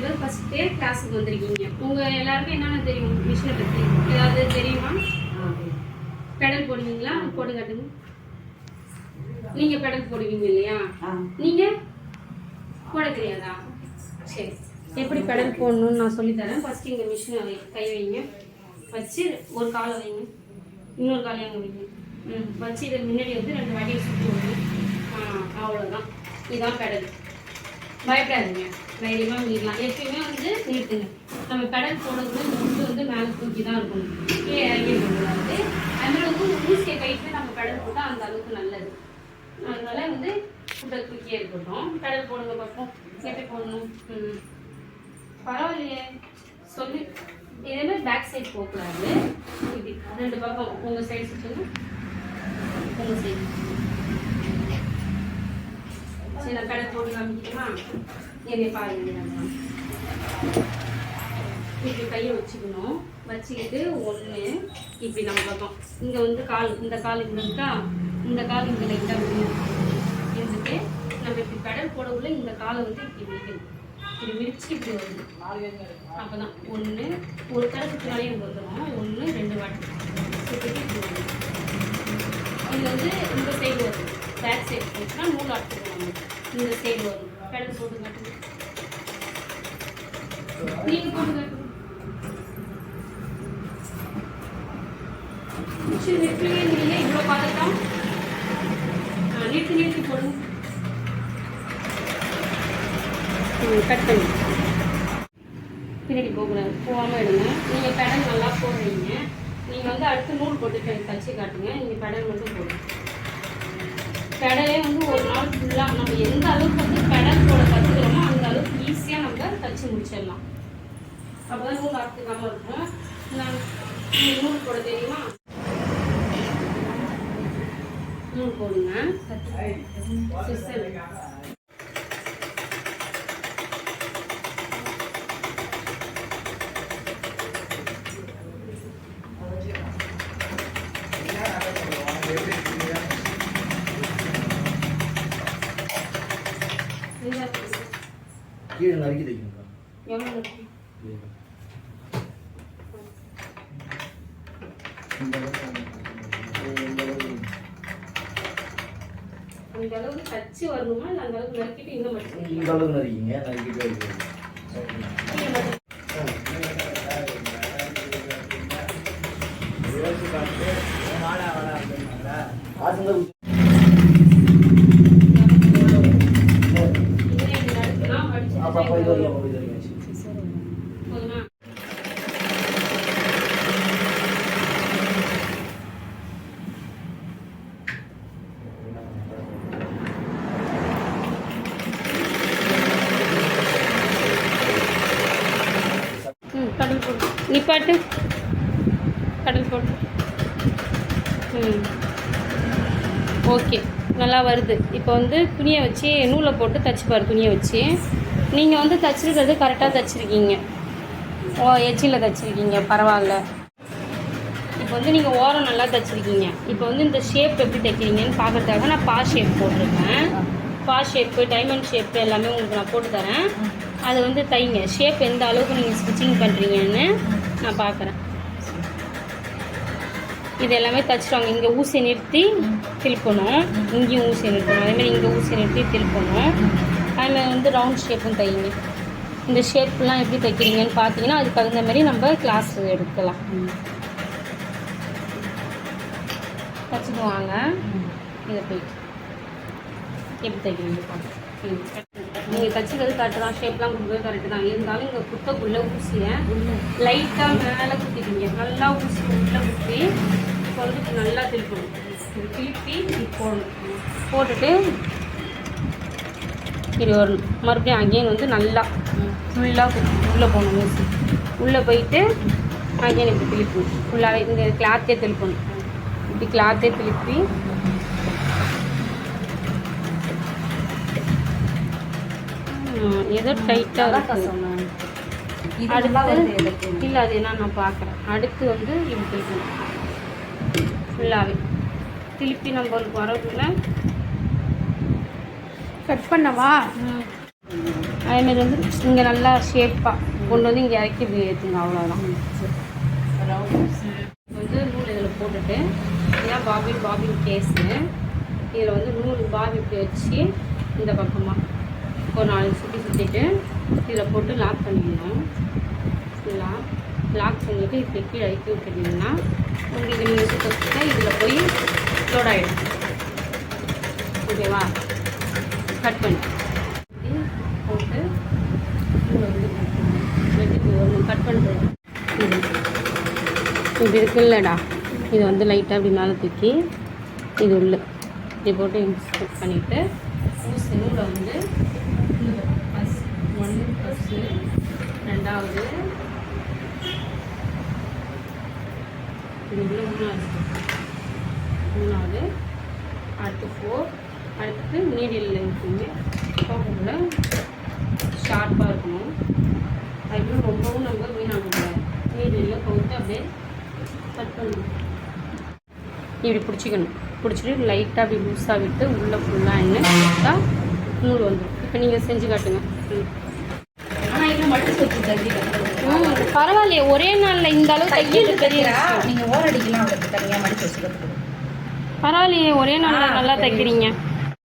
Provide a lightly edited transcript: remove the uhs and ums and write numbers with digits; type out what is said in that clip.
வந்து ஃபஸ்ட்டே கிளாஸுக்கு வந்திருக்கீங்க. உங்கள் எல்லாருக்கும் என்னென்ன தெரியும் மிஷினை பற்றி ஏதாவது தெரியுமா? பெடல் போடுவீங்களா? போட்டு காட்டுங்க. நீங்கள் பெடல் போடுவீங்க இல்லையா? நீங்கள் போட தெரியாதா? சரி, எப்படி பெடல் போடணும்னு நான் சொல்லித்தரேன். ஃபஸ்ட்டு இங்கே மிஷினை கை வைங்க, வச்சு ஒரு காலை வைங்க, இன்னொரு காலை அங்கே வைங்க. வச்சு இதை முன்னாடி வந்து 2 வாட்டியை சுற்றி விடுங்க. அவ்வளோதான், இதுதான் பெடல். பயப்படாதீங்க, தைரியமாக மீறலாம். எப்பயுமே வந்து நிறுத்துங்க. நம்ம பெடல் போடுறது இந்த ஃபுட்டு வந்து மேலே தூக்கி தான் இருக்கணும், கீழே இறங்கி இருக்கக்கூடாது. அந்தளவுக்கு ஊசியை கைட்டு நம்ம பெடல் போட்டால் அந்த அளவுக்கு நல்லது. அதனால வந்து ஃபுட்டை தூக்கியே இருக்கட்டும். பெடல் போடுங்க பார்ப்போம், எப்படி போடணும். பரவாயில்லையே சொல்லி. இதே பேக் சைடு போகக்கூடாது, இப்படி 2 பக்கம் உங்கள் சைடு சுற்றுங்க, உங்கள் சைடு. சரி, நான் பெடல் போட்டு காமிக்கணுமா? என்னை பாருங்க. இப்படி கையை வச்சுக்கணும், வச்சுக்கிட்டு 1 இப்படி நம்ம பக்கம் இங்கே வந்து கால், இந்த கால் இங்கே இருக்கா, இந்த கால் இங்கே லைட்டாக இருந்துட்டு நம்ம இப்படி பெடல் போடக்குள்ள இந்த காலை வந்து இப்படி மிதிக்கணும். இப்படி மிதிச்சு இப்படி வருது. அப்போ தான் 1 ஒரு தடவை சுற்றினாலே எனக்கு வந்துடும். 1 2 வாட்டி சுற்றிட்டு இப்படி வரும். இது வந்து இந்த சைடு வரும். பேக் சைடு போச்சுன்னா நூல் அடிச்சுக்கணும். இந்த சைடு வரும். பெடல் போட்டு காட்டுங்க, நீங்கள் போட்டு காட்டுங்க. மிஷின் நிறுத்துவே இல்லையே, இவ்வளோ பார்த்துட்டோம். நிறுத்தி போடுங்க. கட் பண்ணி பின்னாடி போகக்கூடாது, போகாமல் எடுங்க. நீங்கள் பெடல் நல்லா போடுறீங்க. நீங்கள் வந்து அடுத்து நூல் போட்டு தச்சு காட்டுங்க. நீங்கள் பெடல் மட்டும் போடுங்க. பெடலே வந்து ஒரு நாள் ஃபுல்லாக நம்ம எந்த அளவுக்கு வந்து பெடல் போட கற்றுக்கிறோமோ அந்த அளவுக்கு ஈஸியாக நம்ம தச்சு முடிச்சிடலாம். அப்போ தான் நூல் அறுத்துக்காமல் இருக்கும். நான் நூல் போட தெரியுமா? நூல் போடுங்க. கீழே நறுக்கி தைக்கணுங்களா? எவ்வளோ இருக்கு? அந்த அளவுக்கு தச்சு வரணுமா இல்லை அந்த அளவுக்கு நறுக்கிட்டு இன்னும் மட்டும் இந்த அளவுக்கு நறுக்கிங்க, நறுக்கிட்டு கடல் போடு, நிப்பாட்டு, கடல் போடு. ஓகே, நல்லா வருது. இப்போ வந்து துணியை வச்சு நூலை போட்டு தச்சுப்பார். துணியை வச்சு நீங்கள் வந்து தச்சுருக்கிறது கரெக்டாக தச்சுருக்கீங்க. எட்ஜில் தச்சுருக்கீங்க, பரவாயில்ல. இப்போ வந்து நீங்கள் ஓரம் நல்லா தச்சுருக்கீங்க. இப்போ வந்து இந்த ஷேப் எப்படி தைக்கிறீங்கன்னு பார்க்குறதுக்காக நான் பா ஷேப் போட்டிருக்கேன். பா ஷேப்பு, டைமண்ட் ஷேப்பு எல்லாமே உங்களுக்கு நான் போட்டு தரேன். அது வந்து தைங்க. ஷேப் எந்த அளவுக்கு நீங்கள் ஸ்டிச்சிங் பண்ணுறீங்கன்னு நான் பார்க்குறேன். இது எல்லாமே தச்சுருவாங்க. இங்கே ஊசி நிறுத்தி திருப்பணும், இங்கேயும் ஊசி நிறுத்தணும், அதேமாதிரி இங்கே ஊசி நிறுத்தி திருப்பணும். அதுமாதிரி வந்து ரவுண்ட் ஷேப்பும் தைங்க. இந்த ஷேப்லாம் எப்படி தைக்கிறீங்கன்னு பார்த்தீங்கன்னா அதுக்கு தகுந்த மாதிரி நம்ம கிளாஸ் எடுக்கலாம். தச்சுக்குவாங்க. இதை போயிட்டு எப்படி தைக்கிறீங்க பார்த்து நீங்கள் தச்சுக்கிறது கரெக்டு தான், ஷேப்லாம் கொடுக்குறது கரெக்டு தான். இருந்தாலும் இங்கே குத்தக்குள்ளே ஊசியை லைட்டாக மேலே குத்திட்டீங்க. நல்லா ஊசி உள்ளே குத்தி இப்போ வந்து நல்லா திருப்பணும். திருப்பி போடணும். போட்டுட்டு இது வரணும். மறுபடியும் அங்கேயும் வந்து நல்லா ஃபுல்லாக உள்ளே போகணும். ஊசி உள்ளே போயிட்டு அங்கேயும் இப்படி திருப்பணும். ஃபுல்லாகவே இந்த கிளாத்தே திருப்பணும். இப்படி கிளாத்தே திருப்பி ஏதோ டைட்டாக இருக்குது. அடுத்து இல்லை, அது என்ன நான் பார்க்குறேன். அடுத்து வந்து இப்படி திருப்பணும். ஃபுல்லாகவே திருப்பி நம்மளுக்கு வரக்குள்ள கட் பண்ணவா? அதேமாரி வந்து இங்கே நல்லா ஷேப்பாக கொண்டு வந்து இங்கே இறக்கி இப்படி ஏற்றுங்க, அவ்வளோதான். வந்து நூல் இதில் போட்டுட்டு இதான் பாபின் கேஸு. இதில் வந்து நூல் பாபி இப்படி வச்சு இந்த பக்கமாக ஒரு 4 சுற்றி சுற்றிட்டு இதில் போட்டு லாக் பண்ணிடணும். லாக் பண்ணிவிட்டு இப்படி கீழே இறக்கி விட்டுட்டிங்கன்னா உங்களுக்கு நீங்கள் சுற்ற இதில் போய் லோட் ஆகிடும். ஓகேவா? கட் பண்ணி போட்டு கட் பண்ணுறது இது இருக்குல்லடா, இது வந்து லைட்டாக அப்படி மேலே தூக்கி இது உள்ள இப்படி போட்டு கட் பண்ணிவிட்டு ஊசி நூலை வந்து ஃபஸ்ட்டு 2வது இது உள்ள 3வது அடுத்து 4 அடுத்து நீடில் இருக்குங்க. போகக்குள்ள ஷார்ப்பாக இருக்கணும். அதுக்குள்ள ரொம்பவும் நம்ம வீணாகக்கூடாது. நீடில் கவுத்து அப்படியே கட் பண்ணணும். இப்படி பிடிச்சிட்டு லைட்டாக அப்படி லூஸாக விட்டு உள்ளே ஃபுல்லாக எண்ணெய் கொடுத்தா நூல் வந்துடும். இப்போ நீங்கள் செஞ்சு காட்டுங்க. ஆனால் இன்னும் மடிச்சு வச்சு தள்ளி பரவாயில்லையே, ஒரே நாளில் இந்த அளவு தையல் தெரியுறா. நீங்கள் ஓரடிக்கலாம் அவளுக்கு தனியாக மடிச்சு வச்சுக்கிறதுக்கு. பரவாயில்லையே, ஒரே நாளில் நல்லா தைக்கிறீங்க.